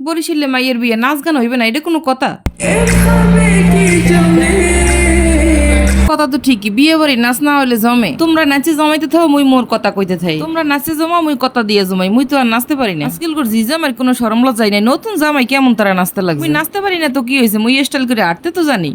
বরিশালে মাইয়ের বিয়ে নাচ গান হইবে না, এটা কোনো কথা? কথা তো ঠিকই, বিয়ে বাড়ি নাচ না হইলে জমে। তোমরা নাচে জমাইতে থাও, মুই মোর কথা কইতে থাই। তোমরা নাচে জমা, মুই কথা দিয়ে জমাই। মুই তো আর নাচতে পারি না। আজকাল করে জিজামার কোনো শরম লজ্জাই নাই। নতুন জামাই কেমন তারা নাচতে লাগছে। মুই নাচতে পারি না তো কি হয়েছে, মুই স্টাইল করে আটতে তো জানি।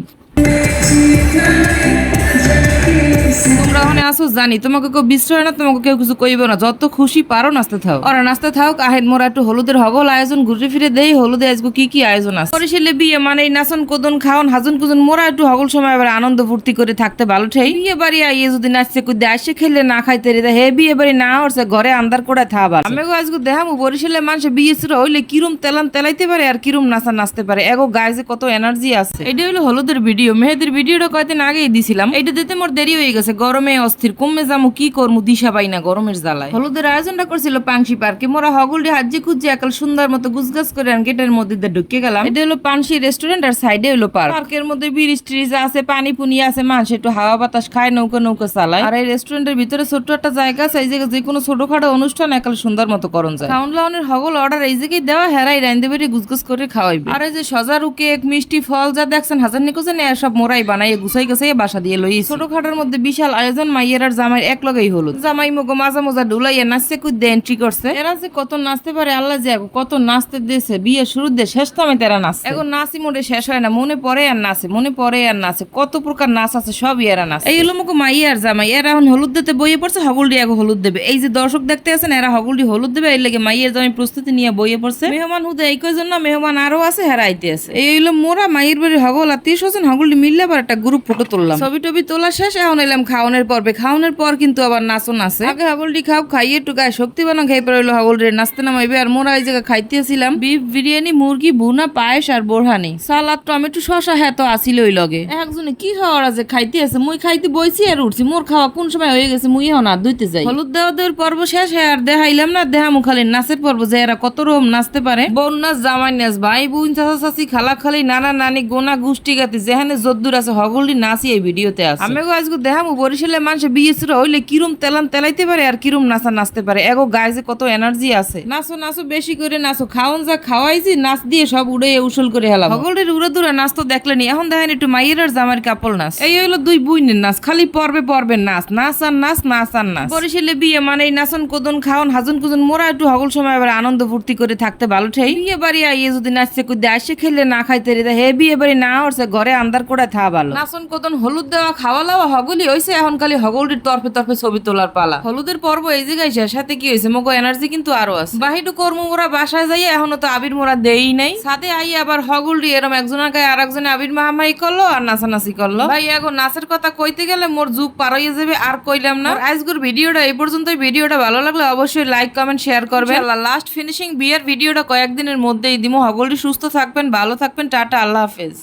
তোমরা ওখানে আসো জানি, তোমাকে কেউ বিশ্রয় না, তোমাকে কেউ কিছু কইবে না। যত খুশি পারো নাচতে থাও। ওরা নাচতে থাও। আহেন মোরা একটু হলুদের হগল আয়োজন ঘুরে ফিরে দেই। হলুদে আজকে কি কি আয়োজন আছে। বরিশালে বিয়ে মানে নাচন কোদন খাওন হাজন কুজন, মোরা একটু হগল সময় আবার আনন্দ ফুর্তি করে থাকতে ভালো ঠাই। বিয়ে বাড়ি আইয়ে যদি নাচতে কুদে আসে খেলে না খাইতে রে, হে বিয়ে বাড়ি না হচ্ছে ঘরে আন্দার কোড়া থাবা। আমি আজকে দেখামু বরিশালে মানুষে বিয়ে শুরু হইলে কিরম তেলান তেলাইতে পারে আর কিরম নাচা নাচতে পারে। এগো গায়ে যে কত এনার্জি আছে। এটা হলো হলুদের ভিডিও। মেহেদির ভিডিওটা কয়েকদিন আগেই দিছিলাম। এটা দিতে মোর দেরি হয়ে গেছে। গরমে অস্থির, কমে যামু কি করমু দিশা পাই না গরমের জ্বালায়। হলুদের আয়োজনটা করছিল পাংশি পার্কে। মোরা হগলটি হাজ্জি খুঁজে একাল সুন্দর মতো গুছগাছ করে গেটের মধ্যে ঢুকে গেলাম। এটা হলো পাংশি রেস্টুরেন্ট আর সাইডে হলো পার্ক। পার্কের মধ্যে ব্রিজ ট্রিজ আছে, পানি পুনি আছে, মানুষ একটু হাওয়া বাতাস খায়, নৌকা নৌকা চালায়। আর এই রেস্টুরেন্টের ভিতরে ছোট্ট একটা জায়গা আছে, এই জায়গায় যে কোনো ছোটখাটো অনুষ্ঠান একাল সুন্দর মতো করন যায়। খাউন লাউনের হগল অর্ডার এই জায়গায় দেওয়া, হেরাই রাইন্দে বেরি গুছগাছ করে খাওয়াইবে। আর এই যে সজারু কেক মিষ্টি ফল যা দেখছেন হাজার নিকোজে নেয়, সব মোরাই বানাই গুছাই গুছাই বাসা দিয়ে লই। ছোটখাটোর মধ্যে বিশাল আয়োজন। মাইয়ের আর জামাই এক লগেই হলো। জামাই মগো মাজা মজা ডুলাইয়া নাচতে কুদে এন্ট্রি করছে। এরা যে কত নাচতে পারে আল্লাহ যে কত নাচতে দিয়েছে। বিয়ে শুরুর দিয়ে শেষ তো আমি তেরা নাচছে। এখন নাচি মোটে শেষ হয় না, মনে পড়ে আর নাচে, মনে পড়ে আর নাচে। কত প্রকার নাচ আছে সব এরা নাচ। এই হলো মগো মাইয়া আর জামাই। এরা এখন হলুদ দিতে বইয়ে পড়ছে, হগলডি আগে হলুদ দেবে। এই যে দর্শক দেখতে আছেন, এরা হগলডি হলুদ দেবে। এই লেগে মাইয়ের জামাই প্রস্তুতি নিয়ে বইয়ে পড়ছে। মেহমান হুদে এই কয়জন না, মেহমান আরো আছে, হেরা আইতে আছে। এই হলো মোরা মাইয়ের বাড়ির হগল আর 30 জন হগলডি মিললে আবার একটা গ্রুপ ফটো তুললাম। ছবি টবি তোলা শেষ। এখন এলাম খাওয়ানোর পর্বে। খাওয়ানোর পর কিন্তু আবার নাচন আছে। আগে হগলডি খাও, খাইয়ে একটু গায়ে শক্তি বানা খাই পারলো হগলডি নাচতে নামাইবে। আর মোরা এই জায়গায় খাইতেছিলাম বিফ বিরিয়ানি, মুরগি ভুনা, পায়েস আর বোরহানি, সালাদ, টমেটো, শসা। হ্যাঁ তো আসিল ওই লগে। একজনে কি খাওয়ার আছে খাইতে আছে। মুই খাইতে বইছি আর উঠছি। মোর খাওয়া কোন সময় হয়ে গেছে, মুই এখন আর ধুইতে যাই। হলুদ দেওয়া দেওয়ার পর্ব শেষ। হ্যাঁ আর দেখাইলাম না, দেখামু খালি নাচের পর্ব যে এরা কত রকম নাচতে পারে। বোন নাচ, জামাই নাচ, ভাই বোন, চাচা চাচি, খালা খালি, নানা নানি, গোনা গোষ্ঠী গাতি যেখানে যদ্দুর আছে হগলডি নাচি এই ভিডিওতে আছে। আমি আজকে দেখামু বরিশালে মানুষে বিয়ে শুরু হইলে কিরম তেলান তেলাইতে পারে আর কিরম নাচা নাচতে পারে। এগো গায়ে যে কত এনার্জি আছে। নাচো নাচো, বেশি করে নাচো। খাওন যা খাওয়াইছি নাচ দিয়ে সব উড়ে উসুল করে হেলাম। হগলডের উড়ে দূরে নাচ তো দেখলেনি। এখন দেখেন একটু মাইয়ের আর জামাইয়ের কাপড় নাচ। এই হইলো দুই বুইনের নাচ। খালি পর্বে পর্বে নাচ, নাচ আর নাচ, নাচ আর নাচ। বরিশালে বিয়ে মানে নাচন কোদন খাওন হাজন কুজন, মোরা একটু হগল সময় আবার আনন্দ ফুর্তি করে থাকতে ভালো ঠাই। বিয়ে বাড়ি আইয়ে যদি নাচতে কুদে আসে খেলে না খাইতে রে, হে বিয়ে বাড়ি না হচ্ছে ঘরে আন্দার কোড়া থা ভালো। নাচন কোদন হলুদ দেওয়া খাওয়া লাওয়া হগলি হইছে। এখন খালি হগলটির তরফে তরফে ছবি তোলার পালা। হলুদের পর্ব এই জায়গায় শেষ। সাথে কি হয়েছে, মগো এনার্জি কিন্তু আরো আছে। বাহিটু কর্ম মোরা বাসায় যাই, এখনো তো আবির মোরা দেই নাই। সাথে আই আবার হগলটি এরম একজনের গায়ে আর একজনে আবির মাহামাই করলো আর নাচানাচি করলো। ভাই এখন নাচের কথা কইতে গেলে মোর যুগ পার হয়ে যাবে, আর কইলাম না। আজকের ভিডিওটা এই পর্যন্ত। ভিডিওটা ভালো লাগলে অবশ্যই লাইক কমেন্ট শেয়ার করবেন। লাস্ট ফিনিশিং বিয়ের ভিডিওটা কয়েকদিনের মধ্যেই দিমু। হগলটি সুস্থ থাকবেন, ভালো থাকবেন। টাটা, আল্লাহ হাফেজ।